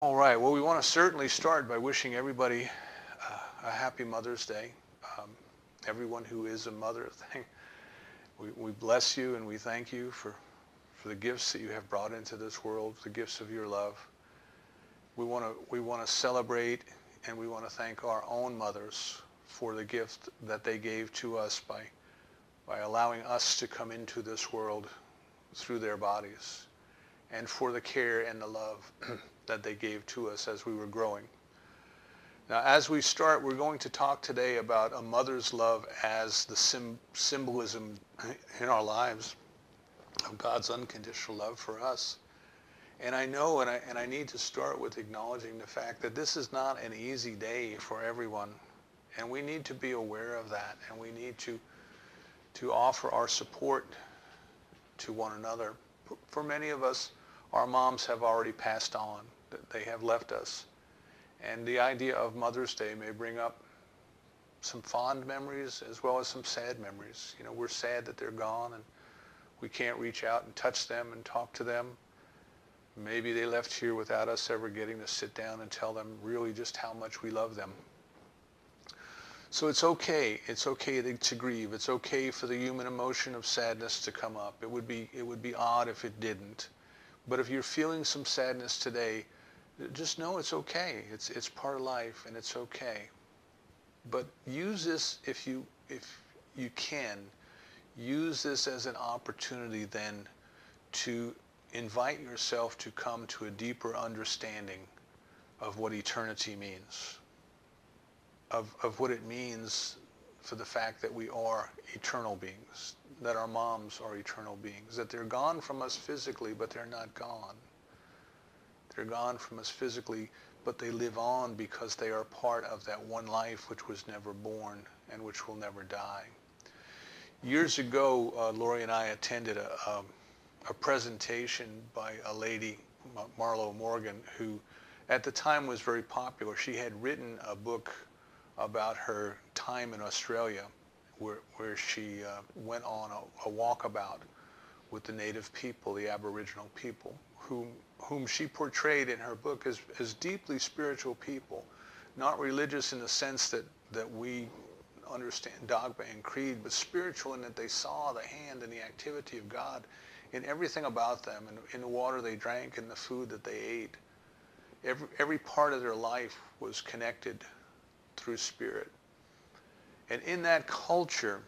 All right. Well, we want to certainly start by wishing everybody a happy Mother's Day. Um, Everyone who is a mother, we bless you and we thank you for the gifts that you have brought into this world, the gifts of your love. We want to celebrate and we want to thank our own mothers for the gift that they gave to us by allowing us to come into this world through their bodies, and for the care and the love that they gave to us as we were growing. Now, as we start, we're going to talk today about a mother's love as the symbolism in our lives of God's unconditional love for us. And I know, and I need to start with acknowledging the fact that this is not an easy day for everyone. And we need to be aware of that, and we need to offer our support to one another. For many of us, our moms have already passed on. They have left us. And the idea of Mother's Day may bring up some fond memories as well as some sad memories. You know, we're sad that they're gone and we can't reach out and touch them and talk to them. Maybe they left here without us ever getting to sit down and tell them really just how much we love them. So it's okay. It's okay to grieve. It's okay for the human emotion of sadness to come up. It would be odd if it didn't. But if you're feeling some sadness today, just know it's okay. It's part of life, and it's okay. But use this, if you can, use this as an opportunity then to invite yourself to come to a deeper understanding of what eternity means, of what it means for the fact that we are eternal beings, that our moms are eternal beings, that they're gone from us physically, but they're not gone. They're gone from us physically, but they live on because they are part of that one life which was never born and which will never die. Years ago, Lori and I attended a presentation by a lady, Marlo Morgan, who at the time was very popular. She had written a book about her time in Australia where she went on a walkabout with the native people, the Aboriginal people, whom she portrayed in her book as deeply spiritual people, not religious in the sense that we understand dogma and creed, but spiritual in that they saw the hand and the activity of God in everything about them, in the water they drank and the food that they ate. Every part of their life was connected through spirit. And in that culture,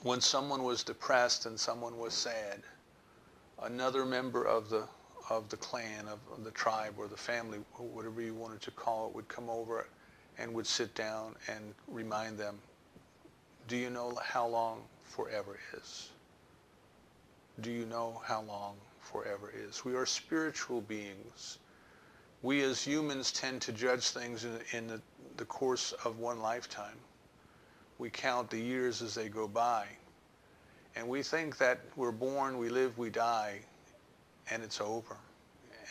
when someone was depressed and someone was sad, another member of the clan, of the tribe or the family, whatever you wanted to call it, would come over and would sit down and remind them, do you know how long forever is? Do you know how long forever is? We are spiritual beings. We as humans tend to judge things in the course of one lifetime. We count the years as they go by. And we think that we're born, we live, we die, and it's over.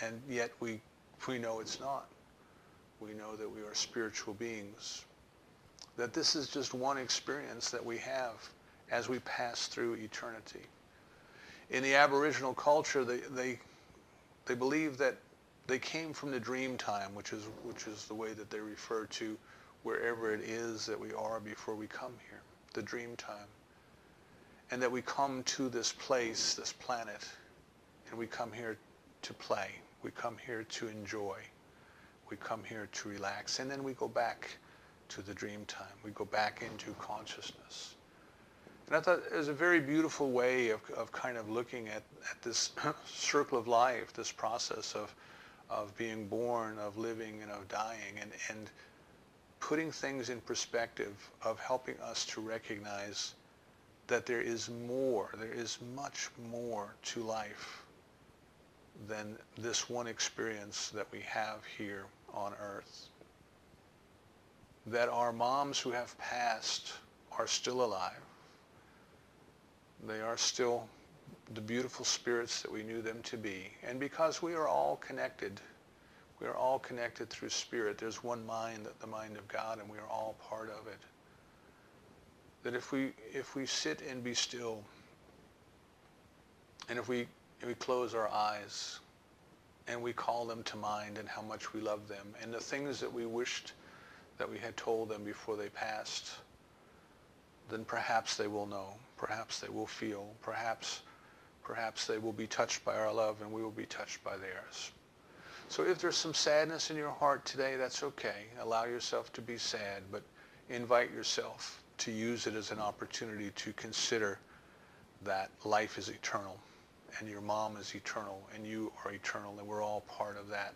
And yet we know it's not. We know that we are spiritual beings. That this is just one experience that we have as we pass through eternity. In the Aboriginal culture, they believe that they came from the dream time, which is the way that they refer to wherever it is that we are before we come here, the dream time. And that we come to this place, this planet, and we come here to play. We come here to enjoy. We come here to relax. And then we go back to the dream time. We go back into consciousness. And I thought it was a very beautiful way of kind of looking at this circle of life, this process of being born, of living, and of dying, and putting things in perspective, of helping us to recognize that there is much more to life than this one experience that we have here on earth. That our moms who have passed are still alive. They are still the beautiful spirits that we knew them to be. And because we are all connected through spirit. There's one mind, the mind of God, and we are all part of it. That if we sit and be still, and if we close our eyes, and we call them to mind and how much we love them and the things that we wished that we had told them before they passed, then perhaps they will know, perhaps they will feel, perhaps they will be touched by our love and we will be touched by theirs. So if there's some sadness in your heart today, that's okay. Allow yourself to be sad, but invite yourself to use it as an opportunity to consider that life is eternal and your mom is eternal and you are eternal and we're all part of that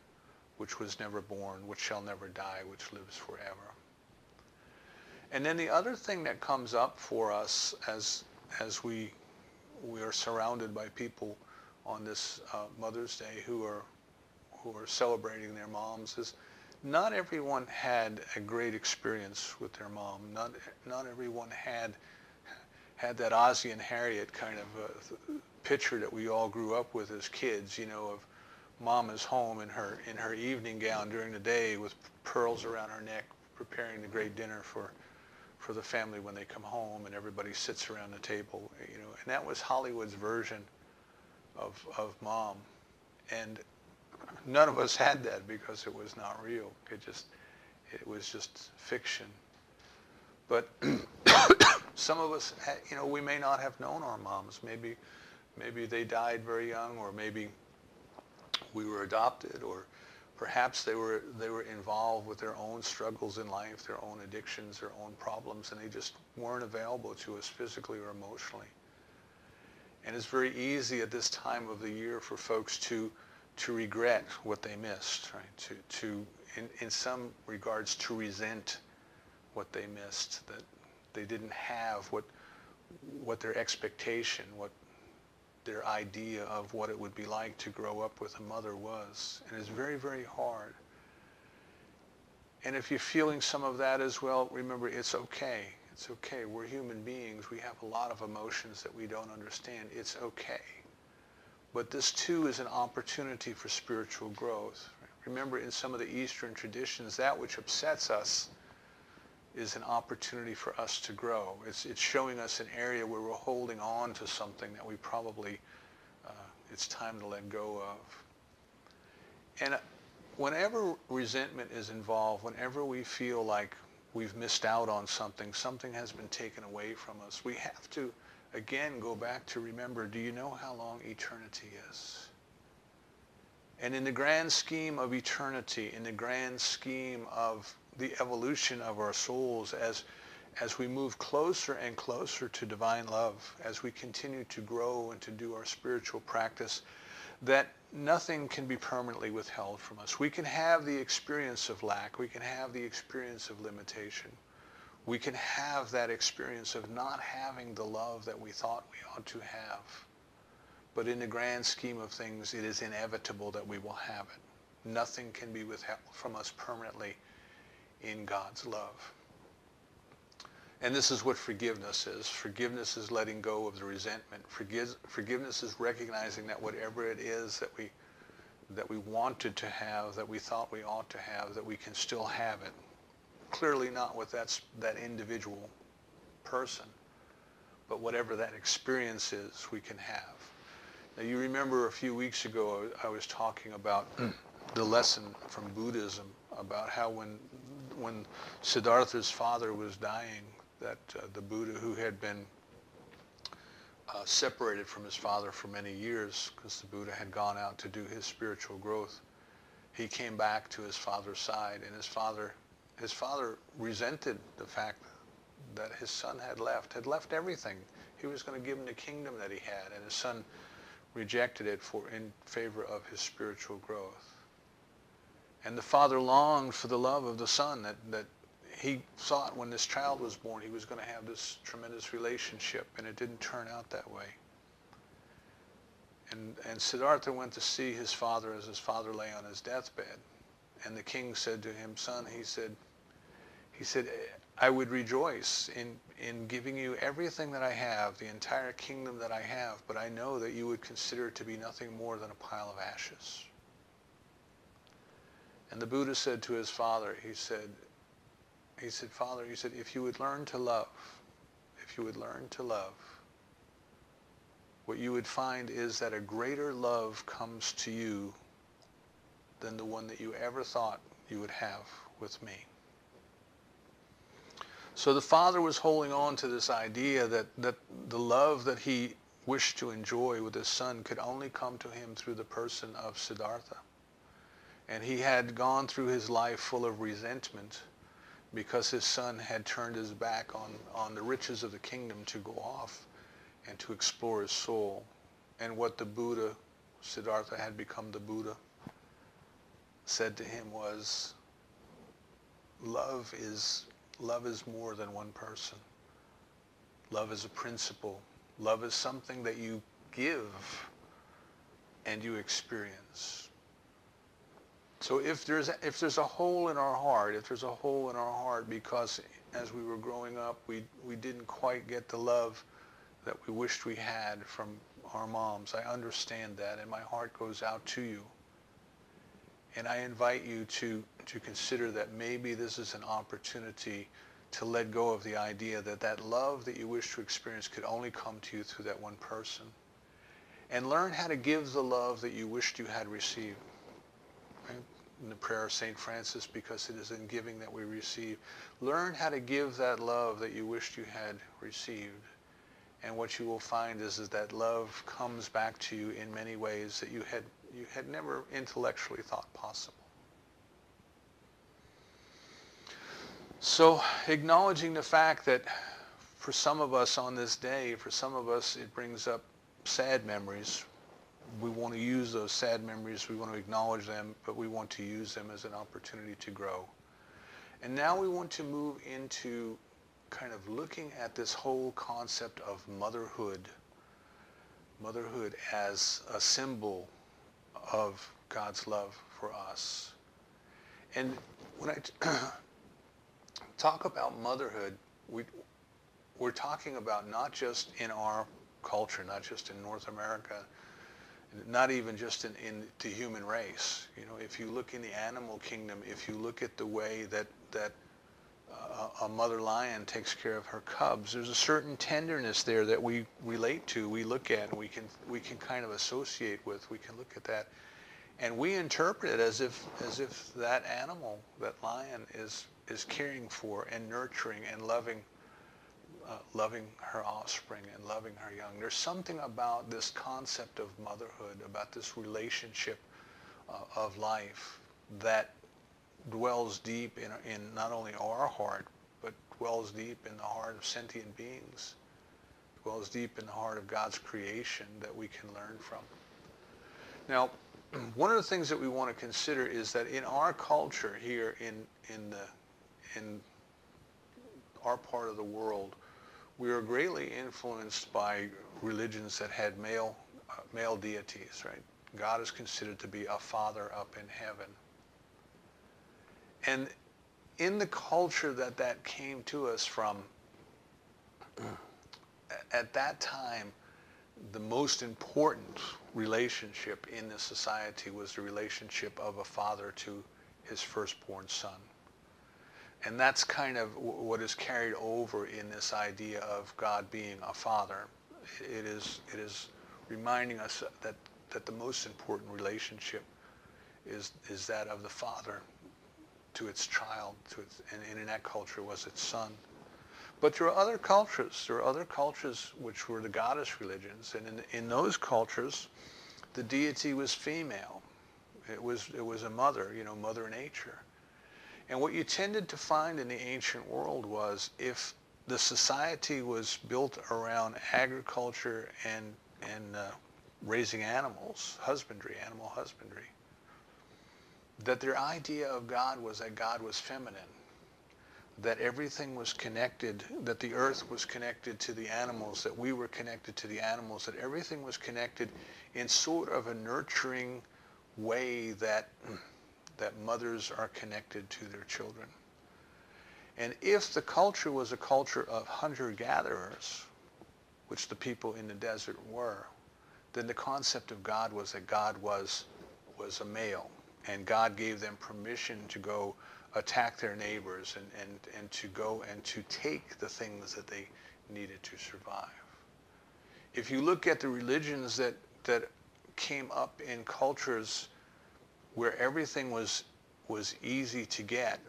which was never born, which shall never die, which lives forever. And then the other thing that comes up for us as we are surrounded by people on this Mother's Day who are celebrating their moms is not everyone had a great experience with their mom. Not everyone had that Ozzie and Harriet kind of picture that we all grew up with as kids, of mom is home in her evening gown during the day with pearls around her neck, preparing the great dinner for the family when they come home, and everybody sits around the table, and that was Hollywood's version of mom. And none of us had that because it was not real. It was just fiction. But some of us, we may not have known our moms. Maybe they died very young, or maybe we were adopted, or perhaps they were involved with their own struggles in life, their own addictions, their own problems, and they just weren't available to us physically or emotionally. And it's very easy at this time of the year for folks to regret what they missed, right? To in some regards to resent what they missed, that they didn't have what their expectation, what their idea of what it would be like to grow up with a mother was. And it's very, very hard. And if you're feeling some of that as well, remember, it's okay. It's okay. We're human beings. We have a lot of emotions that we don't understand. It's okay. But this too is an opportunity for spiritual growth. Remember, in some of the Eastern traditions, that which upsets us is an opportunity for us to grow. It's showing us an area where we're holding on to something that we probably, it's time to let go of. And whenever resentment is involved, whenever we feel like we've missed out on something, something has been taken away from us, we have to, again, go back to remember, do you know how long eternity is? And in the grand scheme of eternity, in the grand scheme of the evolution of our souls, as we move closer and closer to divine love, as we continue to grow and to do our spiritual practice, that nothing can be permanently withheld from us. We can have the experience of lack. We can have the experience of limitation. We can have that experience of not having the love that we thought we ought to have. But in the grand scheme of things, it is inevitable that we will have it. Nothing can be withheld from us permanently in God's love. And this is what forgiveness is. Forgiveness is letting go of the resentment. Forgiveness is recognizing that whatever it is that we wanted to have, that we thought we ought to have, that we can still have it. Clearly not with that individual person, but whatever that experience is, we can have. Now, you remember a few weeks ago I was talking about the lesson from Buddhism about how when Siddhartha's father was dying, that the Buddha, who had been separated from his father for many years because the Buddha had gone out to do his spiritual growth, he came back to his father's side, and his father resented the fact that his son had left everything. He was going to give him the kingdom that he had, and his son rejected it in favor of his spiritual growth. And the father longed for the love of the son, that he thought when this child was born he was going to have this tremendous relationship, and it didn't turn out that way. And Siddhartha went to see his father as his father lay on his deathbed. And the king said to him, son, he said, I would rejoice in giving you everything that I have, the entire kingdom that I have, but I know that you would consider it to be nothing more than a pile of ashes. And the Buddha said to his father, he said, Father, if you would learn to love, what you would find is that a greater love comes to you than the one that you ever thought you would have with me. So the father was holding on to this idea that the love that he wished to enjoy with his son could only come to him through the person of Siddhartha. And he had gone through his life full of resentment because his son had turned his back on the riches of the kingdom to go off and to explore his soul. And what the Buddha, Siddhartha had become the Buddha, said to him was, love is more than one person. Love is a principle. Love is something that you give and you experience. So if there's a hole in our heart, because as we were growing up, we didn't quite get the love that we wished we had from our moms. I understand that, and my heart goes out to you. And I invite you to consider that maybe this is an opportunity to let go of the idea that love that you wish to experience could only come to you through that one person. And learn how to give the love that you wished you had received. Right? In the prayer of St. Francis, because it is in giving that we receive. Learn how to give that love that you wished you had received. And what you will find is that love comes back to you in many ways that you had never intellectually thought possible. So acknowledging the fact that for some of us on this day, for some of us it brings up sad memories. We want to use those sad memories, we want to acknowledge them, but we want to use them as an opportunity to grow. And now we want to move into kind of looking at this whole concept of motherhood. Motherhood as a symbol of God's love for us. And when I talk about motherhood, we're talking about not just in our culture, not just in North America, not even just in the human race. You know, if you look in the animal kingdom, if you look at the way that a mother lion takes care of her cubs, there's a certain tenderness there that we relate to, we look at, and we can kind of associate with. We can look at that, and we interpret it as if that animal, that lion, is caring for and nurturing and loving her offspring and loving her young. There's something about this concept of motherhood, about this relationship of life that dwells deep in not only our heart, but dwells deep in the heart of sentient beings, dwells deep in the heart of God's creation that we can learn from. Now, one of the things that we want to consider is that in our culture here in our part of the world, we are greatly influenced by religions that had male deities, right? God is considered to be a father up in heaven. And in the culture that came to us from, at that time, the most important relationship in the society was the relationship of a father to his firstborn son. And that's kind of what is carried over in this idea of God being a father. It is reminding us that the most important relationship is that of the father to its child, and in that culture was its son. But there are other cultures which were the goddess religions, and in those cultures, the deity was female. It was a mother, Mother Nature. And what you tended to find in the ancient world was, if the society was built around agriculture and raising animals, animal husbandry, that their idea of God was that God was feminine, that everything was connected, that the earth was connected to the animals, that we were connected to the animals, that everything was connected in sort of a nurturing way that mothers are connected to their children. And if the culture was a culture of hunter-gatherers, which the people in the desert were, then the concept of God was that God was a male, and God gave them permission to go attack their neighbors and to go and to take the things that they needed to survive. If you look at the religions that came up in cultures where everything was easy to get.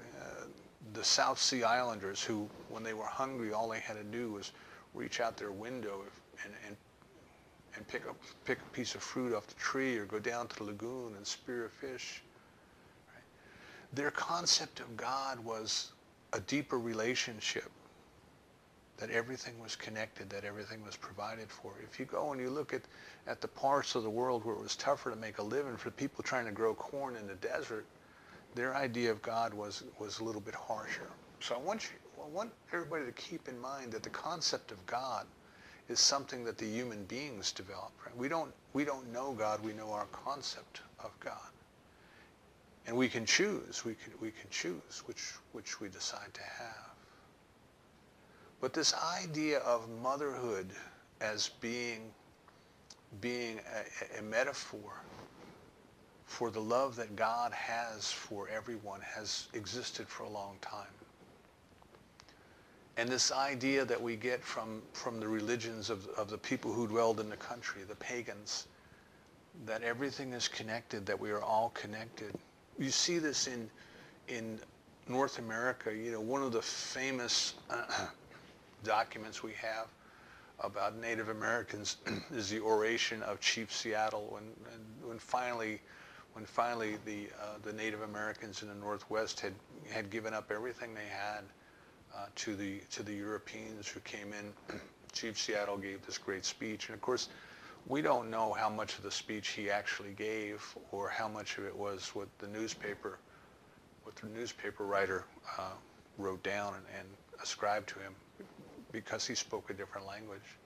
The South Sea Islanders, who, when they were hungry, all they had to do was reach out their window and pick a piece of fruit off the tree, or go down to the lagoon and spear a fish. Right? Their concept of God was a deeper relationship, that everything was connected, that everything was provided for. If you go and you look at the parts of the world where it was tougher to make a living for people trying to grow corn in the desert, their idea of God was a little bit harsher. So I want everybody to keep in mind that the concept of God is something that the human beings develop. Right? We don't know God, we know our concept of God. And we can choose, we can choose which we decide to have. But this idea of motherhood as being a metaphor for the love that God has for everyone has existed for a long time. And this idea that we get from the religions of the people who dwelled in the country, the pagans, that everything is connected, that we are all connected. You see this in North America. You know, one of the famous documents we have about Native Americans is the oration of Chief Seattle, when finally the Native Americans in the Northwest had given up everything they had to the Europeans who came in. Chief Seattle gave this great speech, and of course we don't know how much of the speech he actually gave, or how much of it was what the newspaper writer wrote down and ascribed to him, because he spoke a different language.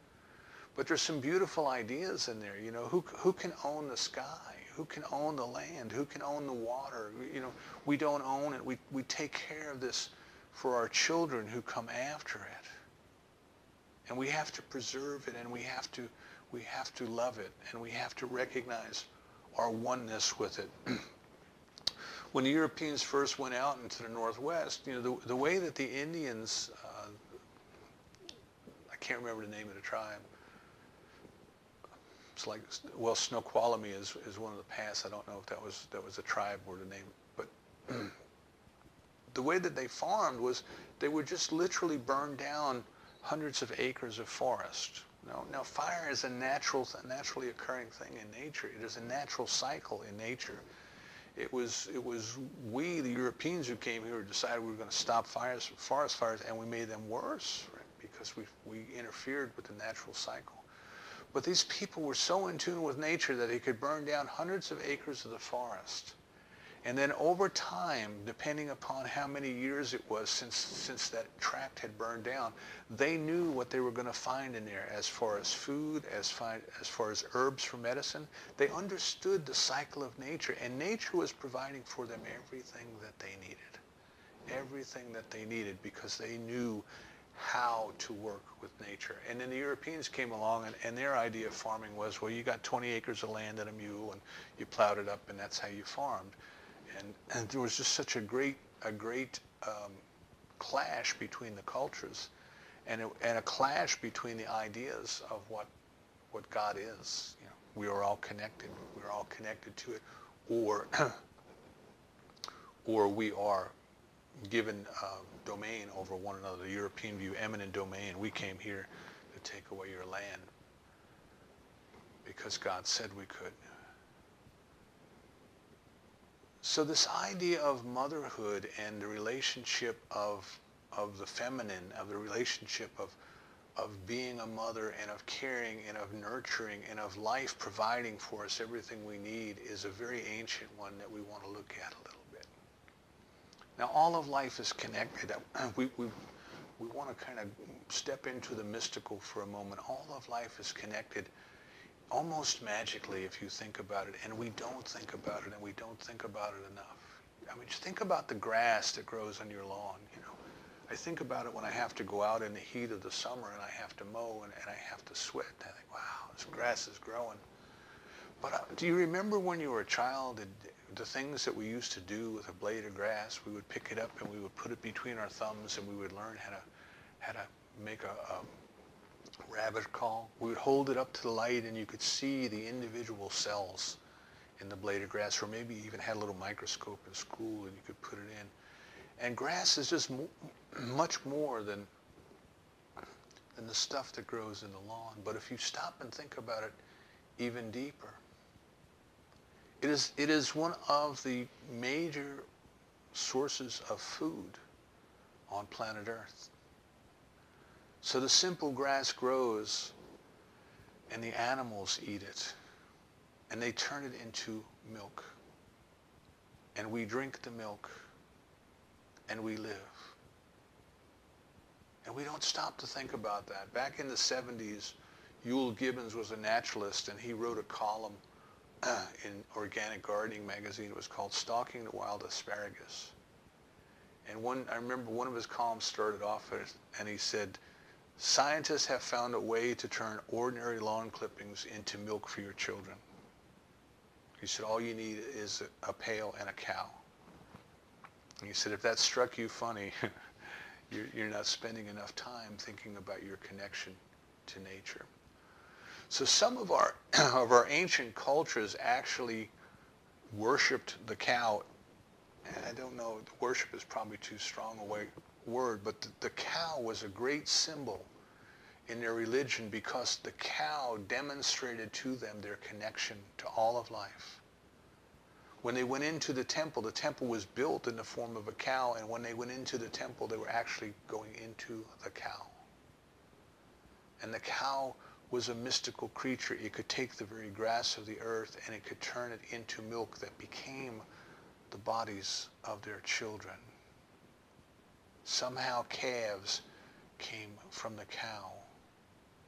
But there's some beautiful ideas in there. You know, who can own the sky? Who can own the land? Who can own the water? You know, we don't own it. We take care of this for our children who come after it. And we have to preserve it, and we have to love it, and we have to recognize our oneness with it. When the Europeans first went out into the Northwest, you know, the way that the Indians, I can't remember the name of the tribe. It's like, well, Snoqualmie is one of the past. I don't know if that was a tribe or the name, but the way that they farmed was they would just literally burn down hundreds of acres of forest. Now fire is a naturally occurring thing in nature. It is a natural cycle in nature. It was we, the Europeans, who came here, decided we were going to stop forest fires, and we made them worse, right? Because we interfered with the natural cycle. But these people were so in tune with nature that they could burn down hundreds of acres of the forest. And then over time, depending upon how many years it was since that tract had burned down, they knew what they were going to find in there as far as food, as far as herbs for medicine. They understood the cycle of nature, and nature was providing for them everything that they needed. Everything that they needed, because they knew how to work with nature. And then the Europeans came along, and their idea of farming was, well, you got 20 acres of land and a mule, and you plowed it up, and that's how you farmed. And there was just such a great clash between the cultures, and a clash between the ideas of what God is. You know, we are all connected. We are all connected to it, or we are given domain over one another. The European view eminent domain. We came here to take away your land because God said we could. So this idea of motherhood and the relationship of the feminine, of the relationship of being a mother, and of caring, and of nurturing, and of life providing for us everything we need, is a very ancient one that we want to look at a little bit. Now, all of life is connected. We want to kind of step into the mystical for a moment. All of life is connected almost magically, if you think about it, and we don't think about it, and we don't think about it enough. I mean, just think about the grass that grows on your lawn. You know, I think about it when I have to go out in the heat of the summer and I have to mow and I have to sweat. I think, wow, this grass is growing. But do you remember when you were a child, the things that we used to do with a blade of grass? We would pick it up and we would put it between our thumbs, and we would learn how to make a rabbit call. We would hold it up to the light, and you could see the individual cells in the blade of grass, or maybe even had a little microscope in school and you could put it in. And grass is just much more than the stuff that grows in the lawn. But if you stop and think about it even deeper, it is one of the major sources of food on planet Earth. So the simple grass grows and the animals eat it and they turn it into milk. And we drink the milk and we live. And we don't stop to think about that. Back in the 70s, Yule Gibbons was a naturalist, and he wrote a column in Organic Gardening magazine. It was called Stalking the Wild Asparagus. And I remember one of his columns started off and he said, "Scientists have found a way to turn ordinary lawn clippings into milk for your children." He said, all you need is a pail and a cow. And he said, if that struck you funny, you're not spending enough time thinking about your connection to nature. So some of our ancient cultures actually worshipped the cow. And I don't know, worship is probably too strong a word, but the cow was a great symbol in their religion because the cow demonstrated to them their connection to all of life. When they went into the temple was built in the form of a cow, and when they went into the temple, they were actually going into the cow. And the cow was a mystical creature. It could take the very grass of the earth and it could turn it into milk that became the bodies of their children. Somehow calves came from the cow.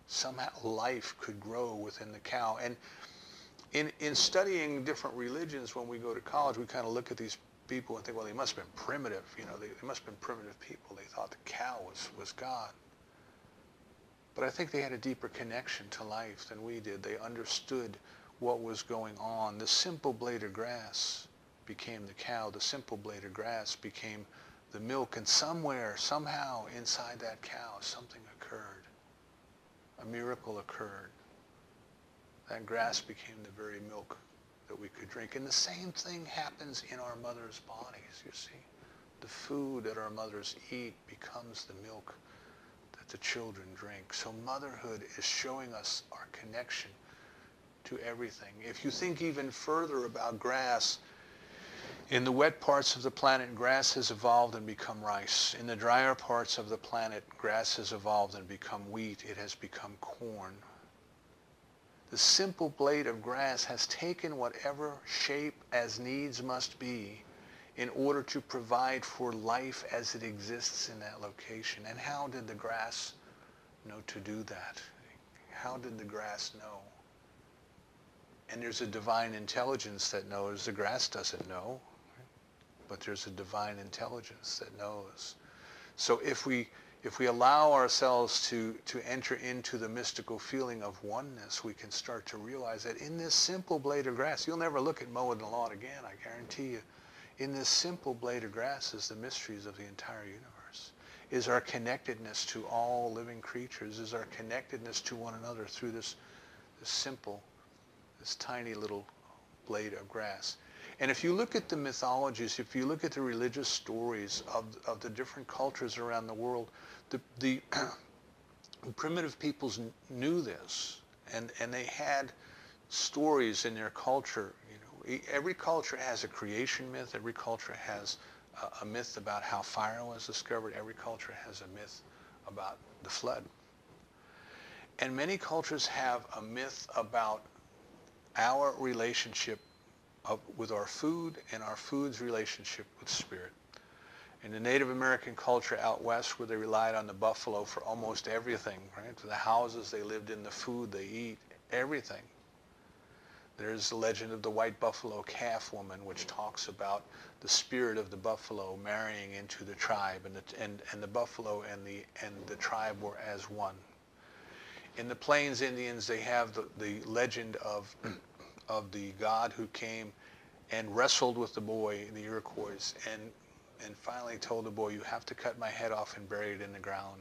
Somehow life could grow within the cow. And in studying different religions, when we go to college, we kind of look at these people and think, well, they must have been primitive. You know, they must have been primitive people. They thought the cow was God. But I think they had a deeper connection to life than we did. They understood what was going on. The simple blade of grass became the cow. The simple blade of grass became the milk. And somewhere, somehow, inside that cow, something occurred. A miracle occurred. That grass became the very milk that we could drink. And the same thing happens in our mother's bodies, you see. The food that our mothers eat becomes the milk that the children drink. So motherhood is showing us our connection to everything. If you think even further about grass, in the wet parts of the planet, grass has evolved and become rice. In the drier parts of the planet, grass has evolved and become wheat. It has become corn. The simple blade of grass has taken whatever shape as needs must be in order to provide for life as it exists in that location. And how did the grass know to do that? How did the grass know? And there's a divine intelligence that knows. The grass doesn't know, but there's a divine intelligence that knows. So if we allow ourselves to enter into the mystical feeling of oneness, we can start to realize that in this simple blade of grass, you'll never look at mowing the lawn again, I guarantee you. In this simple blade of grass is the mysteries of the entire universe, is our connectedness to all living creatures, is our connectedness to one another through this simple, this tiny little blade of grass. And if you look at the mythologies, if you look at the religious stories of the different cultures around the world, the primitive peoples knew this, and they had stories in their culture. You know, every culture has a creation myth. Every culture has a myth about how fire was discovered. Every culture has a myth about the flood. And many cultures have a myth about our relationship with our food and our food's relationship with spirit. In the Native American culture out west, where they relied on the buffalo for almost everything, right? For the houses they lived in, the food they eat, everything. There's the legend of the white buffalo calf woman, which talks about the spirit of the buffalo marrying into the tribe, and the buffalo and the tribe were as one. In the Plains Indians, they have the legend of the god who came and wrestled with the boy, the Iroquois, and finally told the boy, you have to cut my head off and bury it in the ground.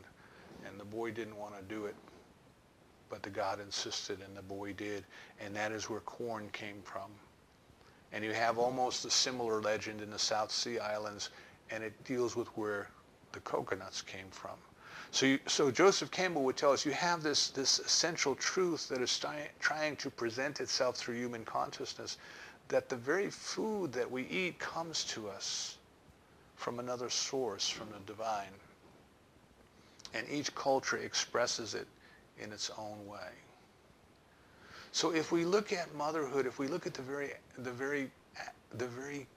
And the boy didn't want to do it, but the god insisted, and the boy did. And that is where corn came from. And you have almost a similar legend in the South Sea Islands, and it deals with where the coconuts came from. So Joseph Campbell would tell us you have this essential truth that is trying to present itself through human consciousness, that the very food that we eat comes to us from another source, from the divine. And each culture expresses it in its own way. So if we look at motherhood, if we look at the very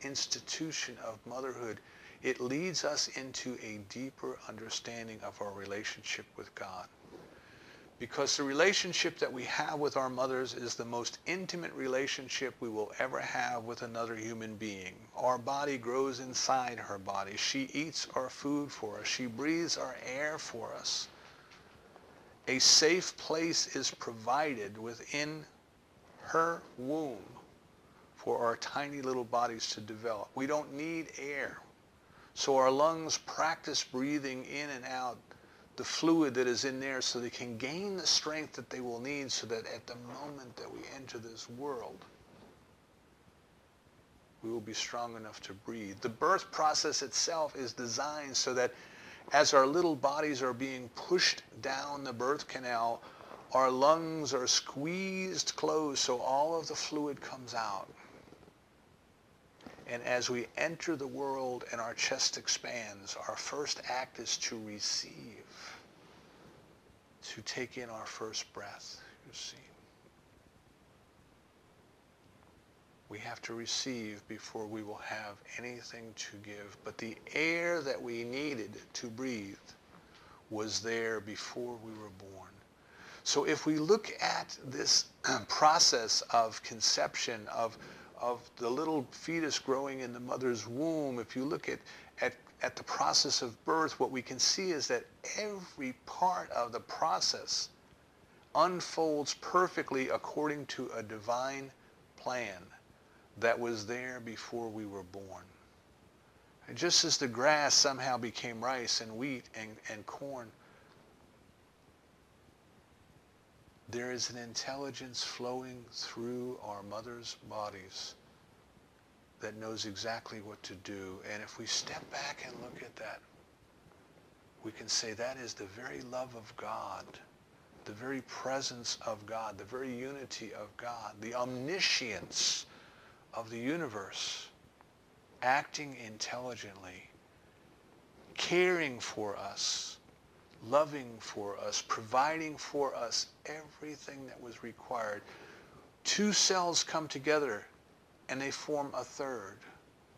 institution of motherhood, it leads us into a deeper understanding of our relationship with God. Because the relationship that we have with our mothers is the most intimate relationship we will ever have with another human being. Our body grows inside her body. She eats our food for us. She breathes our air for us. A safe place is provided within her womb for our tiny little bodies to develop. We don't need air. So our lungs practice breathing in and out the fluid that is in there so they can gain the strength that they will need so that at the moment that we enter this world, we will be strong enough to breathe. The birth process itself is designed so that as our little bodies are being pushed down the birth canal, our lungs are squeezed closed so all of the fluid comes out. And as we enter the world and our chest expands, our first act is to receive, to take in our first breath, you see. We have to receive before we will have anything to give. But the air that we needed to breathe was there before we were born. So if we look at this process of conception, of the little fetus growing in the mother's womb, if you look at the process of birth, what we can see is that every part of the process unfolds perfectly according to a divine plan that was there before we were born. And just as the grass somehow became rice and wheat and corn, there is an intelligence flowing through our mother's bodies that knows exactly what to do. And if we step back and look at that, we can say that is the very love of God, the very presence of God, the very unity of God, the omniscience of the universe, acting intelligently, caring for us, loving for us, providing for us everything that was required. Two cells come together and they form a third.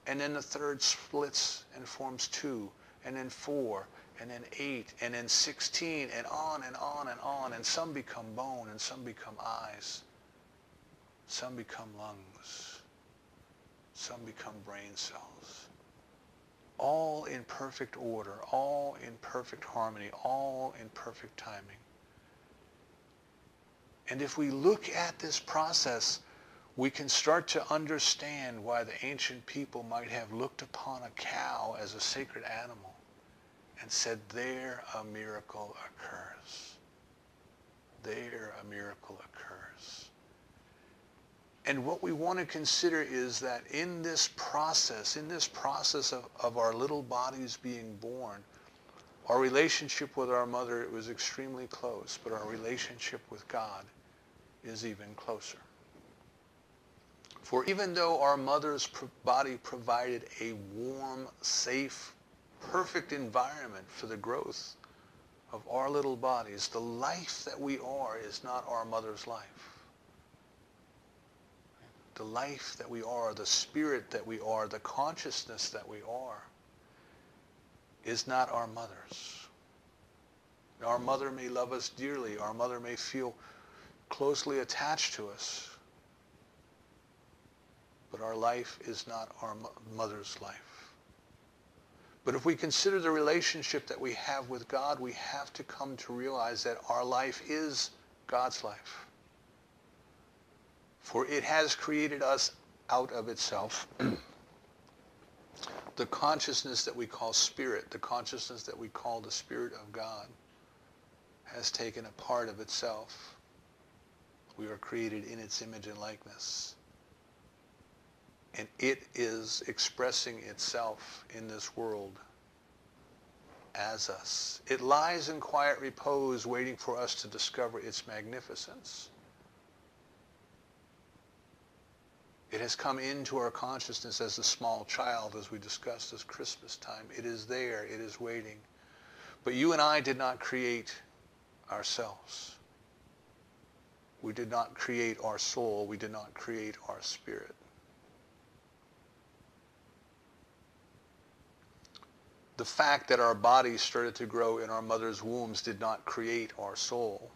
And then the third splits and forms two, and then 4, and then 8, and then 16, and on and on and on. And some become bone, and some become eyes. Some become lungs. Some become brain cells. All in perfect order, all in perfect harmony, all in perfect timing. And if we look at this process, we can start to understand why the ancient people might have looked upon a cow as a sacred animal and said, there a miracle occurs. There a miracle occurs. And what we want to consider is that in this process of our little bodies being born, our relationship with our mother, it was extremely close, but our relationship with God is even closer. For even though our mother's body provided a warm, safe, perfect environment for the growth of our little bodies, the life that we are is not our mother's life. The life that we are, the spirit that we are, the consciousness that we are, is not our mother's. Our mother may love us dearly. Our mother may feel closely attached to us. But our life is not our mother's life. But if we consider the relationship that we have with God, we have to come to realize that our life is God's life. For it has created us out of itself. The consciousness that we call spirit, the consciousness that we call the Spirit of God, has taken a part of itself. We are created in its image and likeness. And it is expressing itself in this world as us. It lies in quiet repose, waiting for us to discover its magnificence. It has come into our consciousness as a small child, as we discussed this Christmas time. It is there. It is waiting. But you and I did not create ourselves. We did not create our soul. We did not create our spirit. The fact that our bodies started to grow in our mother's wombs did not create our soul.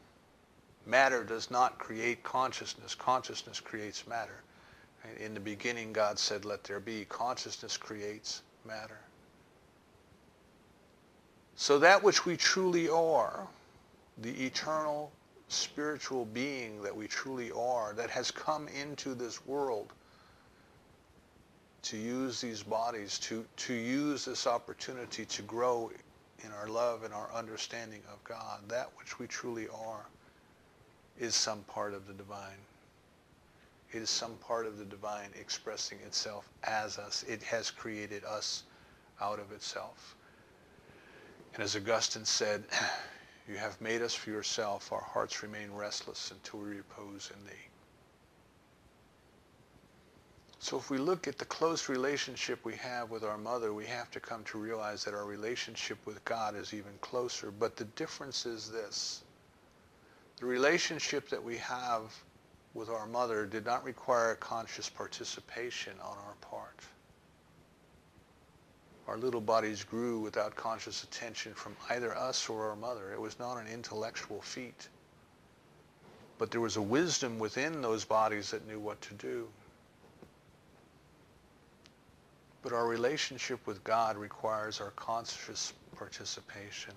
Matter does not create consciousness. Consciousness creates matter. In the beginning, God said, let there be. Consciousness creates matter. So that which we truly are, the eternal spiritual being that we truly are, that has come into this world to use these bodies, to use this opportunity to grow in our love and our understanding of God, that which we truly are, is some part of the divine. It is some part of the divine expressing itself as us. It has created us out of itself. And as Augustine said, you have made us for yourself. Our hearts remain restless until we repose in thee. So if we look at the close relationship we have with our mother, we have to come to realize that our relationship with God is even closer. But the difference is this. The relationship that we have with our mother did not require conscious participation on our part. Our little bodies grew without conscious attention from either us or our mother. It was not an intellectual feat. But there was a wisdom within those bodies that knew what to do. But our relationship with God requires our conscious participation.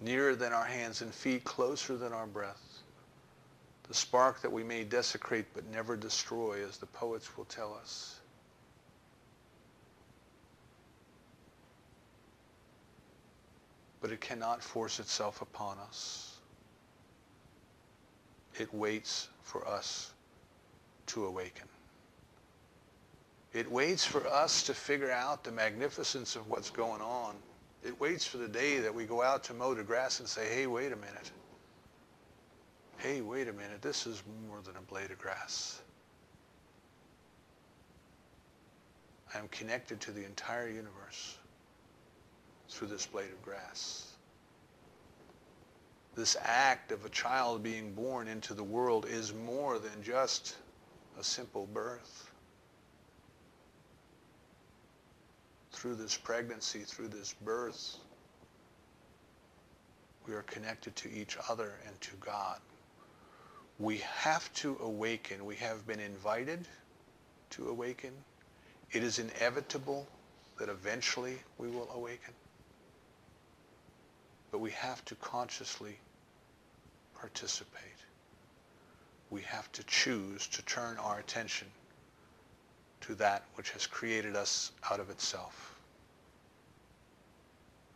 Nearer than our hands and feet, closer than our breath. The spark that we may desecrate but never destroy, as the poets will tell us. But it cannot force itself upon us. It waits for us to awaken. It waits for us to figure out the magnificence of what's going on. It waits for the day that we go out to mow the grass and say, hey, wait a minute. Hey, wait a minute. This is more than a blade of grass. I am connected to the entire universe through this blade of grass. This act of a child being born into the world is more than just a simple birth. Through this pregnancy, through this birth, we are connected to each other and to God. We have to awaken. We have been invited to awaken. It is inevitable that eventually we will awaken. But we have to consciously participate. We have to choose to turn our attention to that which has created us out of itself.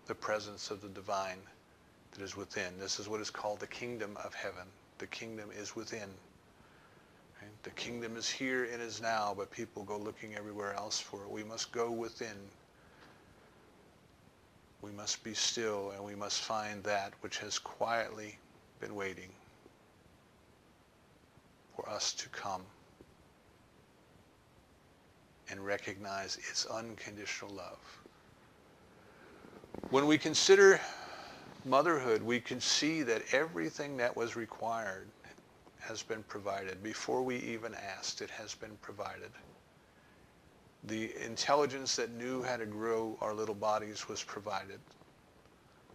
The presence of the divine that is within. This is what is called the kingdom of heaven. The kingdom is within. Right? The kingdom is here and is now, but people go looking everywhere else for it. We must go within. We must be still, and we must find that which has quietly been waiting for us to come and recognize its unconditional love. When we consider motherhood, we can see that everything that was required has been provided. Before we even asked, it has been provided. The intelligence that knew how to grow our little bodies was provided.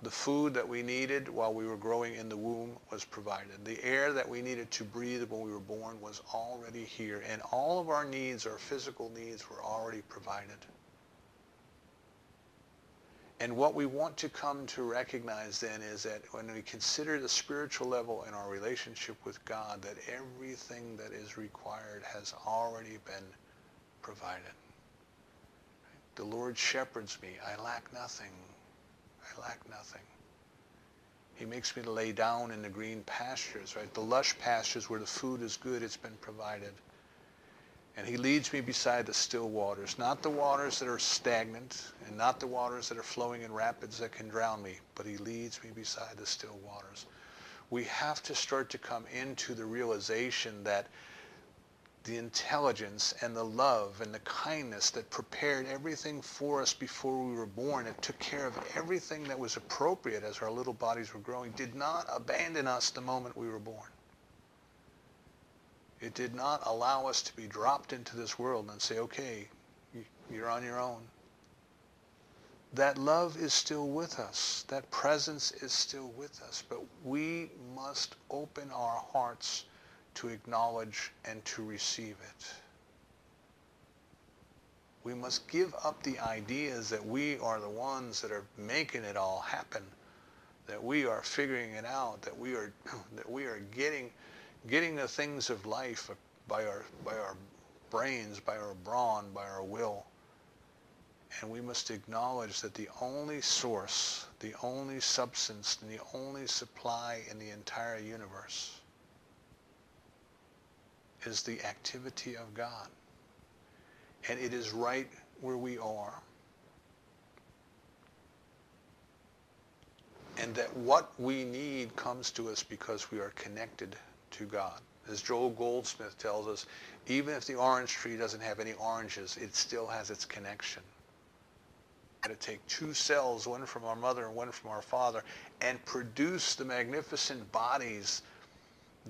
The food that we needed while we were growing in the womb was provided. The air that we needed to breathe when we were born was already here. And all of our needs, our physical needs, were already provided. And what we want to come to recognize then is that when we consider the spiritual level in our relationship with God, that everything that is required has already been provided. The Lord shepherds me. I lack nothing. I lack nothing. He makes me to lay down in the green pastures, right? The lush pastures where the food is good, it's been provided. And he leads me beside the still waters, not the waters that are stagnant and not the waters that are flowing in rapids that can drown me, but he leads me beside the still waters. We have to start to come into the realization that the intelligence and the love and the kindness that prepared everything for us before we were born, it took care of everything that was appropriate as our little bodies were growing, did not abandon us the moment we were born. It did not allow us to be dropped into this world and say, okay, you're on your own. That love is still with us. That presence is still with us. But we must open our hearts to acknowledge and to receive it. We must give up the ideas that we are the ones that are making it all happen, that we are figuring it out, that we are getting the things of life by our brains, by our brawn, by our will. And we must acknowledge that the only source, the only substance, and the only supply in the entire universe is the activity of God. And it is right where we are. And that what we need comes to us because we are connected to God. As Joel Goldsmith tells us, even if the orange tree doesn't have any oranges, it still has its connection. To take two cells, one from our mother and one from our father, and produce the magnificent bodies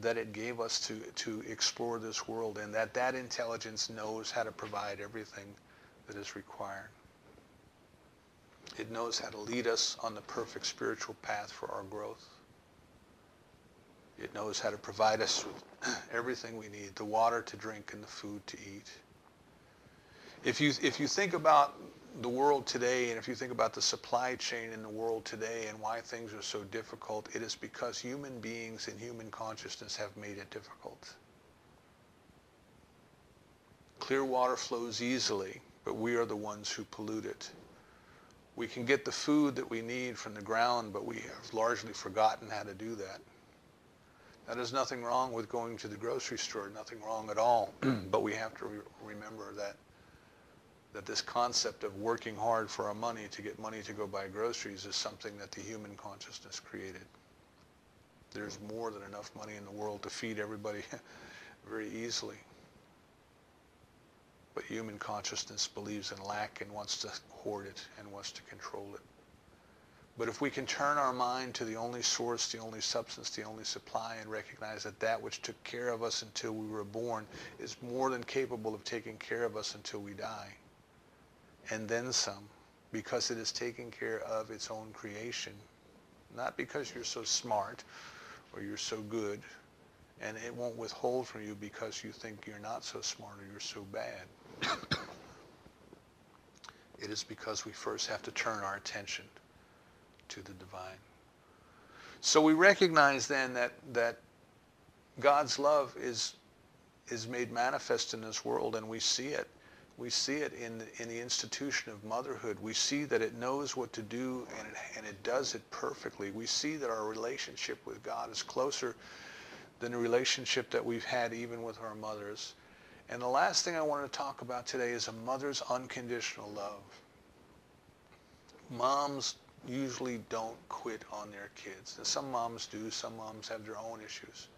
that it gave us to explore this world, and that intelligence knows how to provide everything that is required. It knows how to lead us on the perfect spiritual path for our growth. It knows how to provide us with everything we need, the water to drink and the food to eat. If you think about the world today, and if you think about the supply chain in the world today and why things are so difficult, it is because human beings and human consciousness have made it difficult. Clear water flows easily, but we are the ones who pollute it. We can get the food that we need from the ground, but we have largely forgotten how to do that. Now, there's nothing wrong with going to the grocery store, nothing wrong at all, but we have to remember that this concept of working hard for our money to get money to go buy groceries is something that the human consciousness created. There's more than enough money in the world to feed everybody very easily. But human consciousness believes in lack and wants to hoard it and wants to control it. But if we can turn our mind to the only source, the only substance, the only supply, and recognize that that which took care of us until we were born is more than capable of taking care of us until we die, and then some, because it is taking care of its own creation, not because you're so smart or you're so good, and it won't withhold from you because you think you're not so smart or you're so bad. It is because we first have to turn our attention to the divine. So we recognize then that God's love is made manifest in this world, and we see it. We see it in the institution of motherhood. We see that it knows what to do, and it does it perfectly. We see that our relationship with God is closer than the relationship that we've had even with our mothers. And the last thing I want to talk about today is a mother's unconditional love. Moms usually don't quit on their kids. And some moms do. Some moms have their own issues.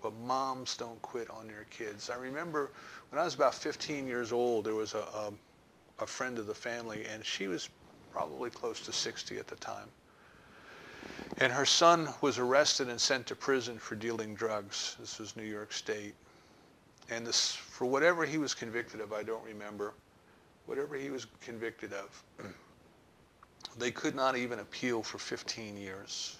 But moms don't quit on their kids. I remember when I was about 15 years old, there was a friend of the family, and she was probably close to 60 at the time. And her son was arrested and sent to prison for dealing drugs. This was New York State. And this, for whatever he was convicted of, I don't remember, whatever he was convicted of, they could not even appeal for 15 years.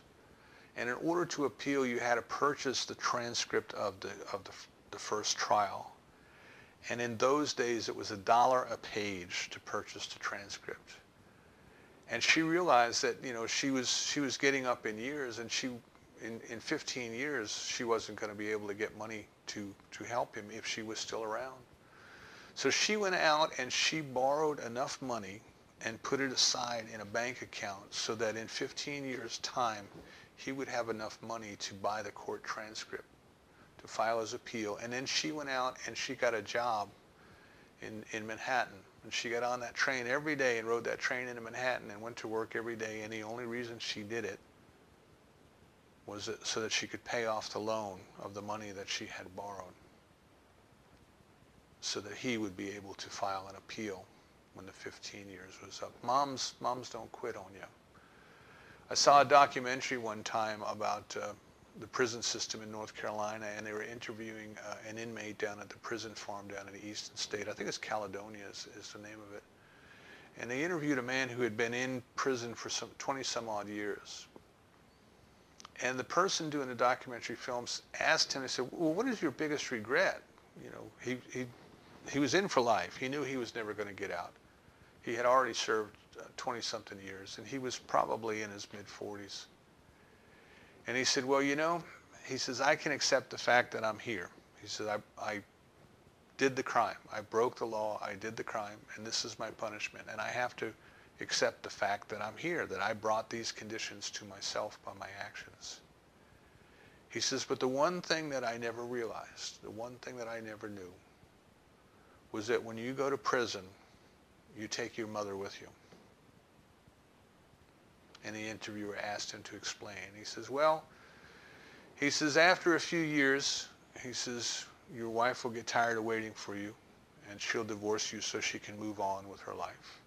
And in order to appeal, you had to purchase the transcript of the first trial. And in those days, it was $1 a page to purchase the transcript. And she realized that, you know, she was getting up in years, and in 15 years, she wasn't going to be able to get money to help him if she was still around. So she went out and she borrowed enough money and put it aside in a bank account so that in 15 years' time, he would have enough money to buy the court transcript, to file his appeal. And then she went out and she got a job in Manhattan. And she got on that train every day and rode that train into Manhattan and went to work every day. And the only reason she did it was so that she could pay off the loan of the money that she had borrowed, so that he would be able to file an appeal when the 15 years was up. Moms don't quit on you. I saw a documentary one time about the prison system in North Carolina, and they were interviewing an inmate down at the prison farm down in the eastern state. I think it's Caledonia is the name of it. And they interviewed a man who had been in prison for 20 some odd years. And the person doing the documentary films asked him, they said, well, what is your biggest regret? You know, he was in for life. He knew he was never going to get out. He had already served 20-something years, and he was probably in his mid-40s. And he said, well, you know, he says, I can accept the fact that I'm here. He said, I did the crime. I broke the law. I did the crime, and this is my punishment. And I have to accept the fact that I'm here, that I brought these conditions to myself by my actions. He says, but the one thing that I never realized, the one thing that I never knew, was that when you go to prison, you take your mother with you. And the interviewer asked him to explain. He says, well, he says, after a few years, he says, your wife will get tired of waiting for you, and she'll divorce you so she can move on with her life.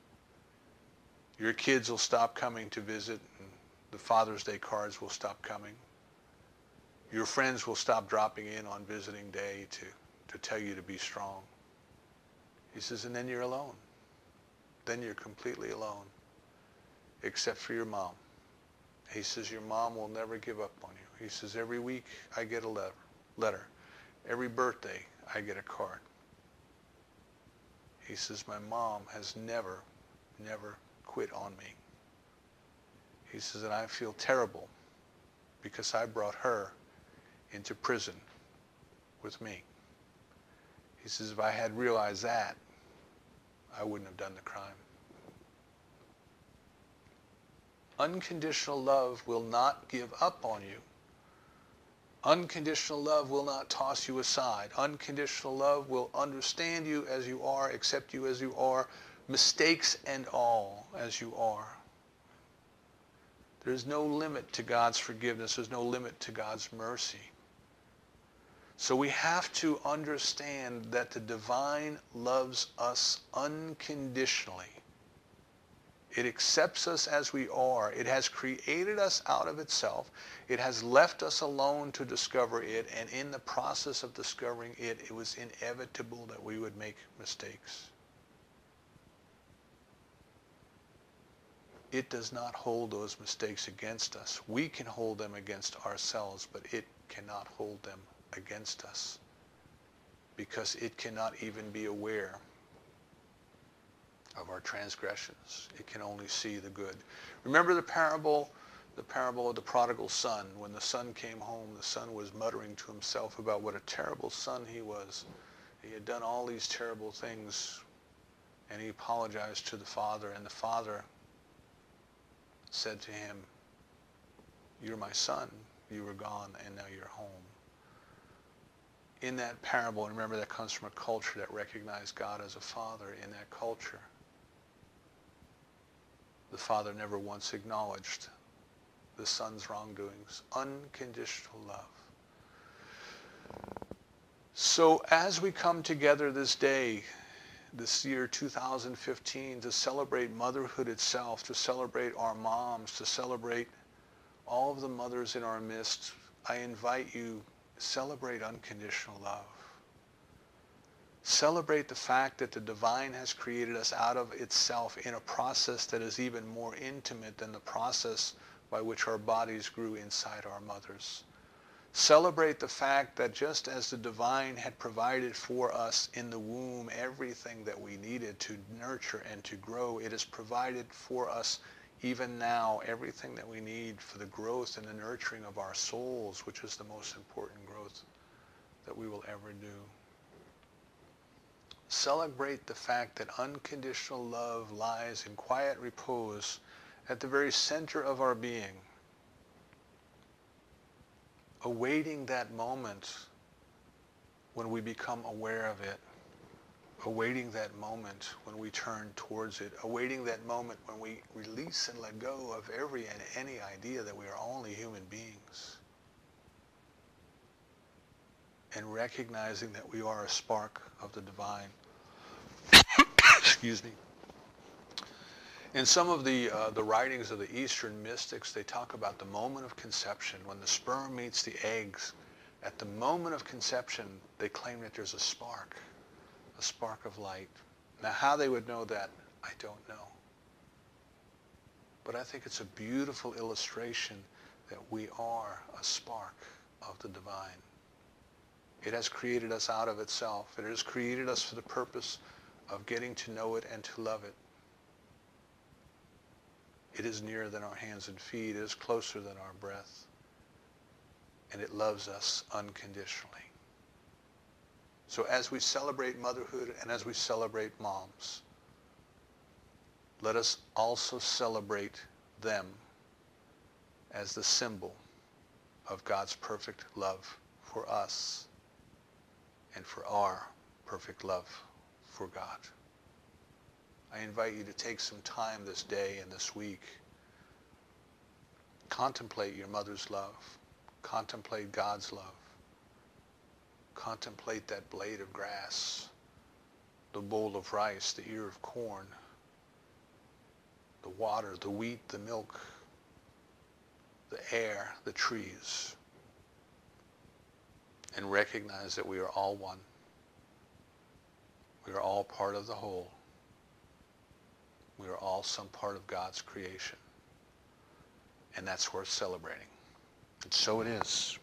Your kids will stop coming to visit, and the Father's Day cards will stop coming. Your friends will stop dropping in on visiting day to tell you to be strong. He says, and then you're alone. Then you're completely alone, except for your mom. He says, your mom will never give up on you. He says, every week I get a letter. Every birthday I get a card. He says, my mom has never quit on me. He says, and I feel terrible because I brought her into prison with me. He says, if I had realized that, I wouldn't have done the crime. Unconditional love will not give up on you. Unconditional love will not toss you aside. Unconditional love will understand you as you are, accept you as you are, mistakes and all as you are. There's no limit to God's forgiveness. There's no limit to God's mercy. So we have to understand that the divine loves us unconditionally. It accepts us as we are. It has created us out of itself. It has left us alone to discover it, and in the process of discovering it, it was inevitable that we would make mistakes. It does not hold those mistakes against us. We can hold them against ourselves, but it cannot hold them against us, because it cannot even be aware of our transgressions. It can only see the good. Remember the parable of the prodigal son. When the son came home, the son was muttering to himself about what a terrible son he was. He had done all these terrible things, and he apologized to the father, and the father said to him, you're my son. You were gone, and now you're home. In that parable, and remember that comes from a culture that recognized God as a father. In that culture, the father never once acknowledged the son's wrongdoings. Unconditional love. So as we come together this day, this year 2015, to celebrate motherhood itself, to celebrate our moms, to celebrate all of the mothers in our midst, I invite you, celebrate unconditional love. Celebrate the fact that the divine has created us out of itself in a process that is even more intimate than the process by which our bodies grew inside our mothers. Celebrate the fact that just as the divine had provided for us in the womb everything that we needed to nurture and to grow, it has provided for us even now everything that we need for the growth and the nurturing of our souls, which is the most important growth that we will ever do. Celebrate the fact that unconditional love lies in quiet repose at the very center of our being, awaiting that moment when we become aware of it, awaiting that moment when we turn towards it, awaiting that moment when we release and let go of every and any idea that we are only human beings, and recognizing that we are a spark of the divine. Excuse me. In some of the writings of the Eastern mystics, they talk about the moment of conception, when the sperm meets the eggs. At the moment of conception, they claim that there's a spark of light. Now, how they would know that, I don't know. But I think it's a beautiful illustration that we are a spark of the divine. It has created us out of itself. It has created us for the purpose of getting to know it and to love it. It is nearer than our hands and feet. It is closer than our breath. And it loves us unconditionally. So as we celebrate motherhood and as we celebrate moms, let us also celebrate them as the symbol of God's perfect love for us and for our perfect love for God. I invite you to take some time this day and this week. Contemplate your mother's love. Contemplate God's love. Contemplate that blade of grass, the bowl of rice, the ear of corn, the water, the wheat, the milk, the air, the trees, and recognize that we are all one. We are all part of the whole. We are all some part of God's creation. And that's worth celebrating. And so it is.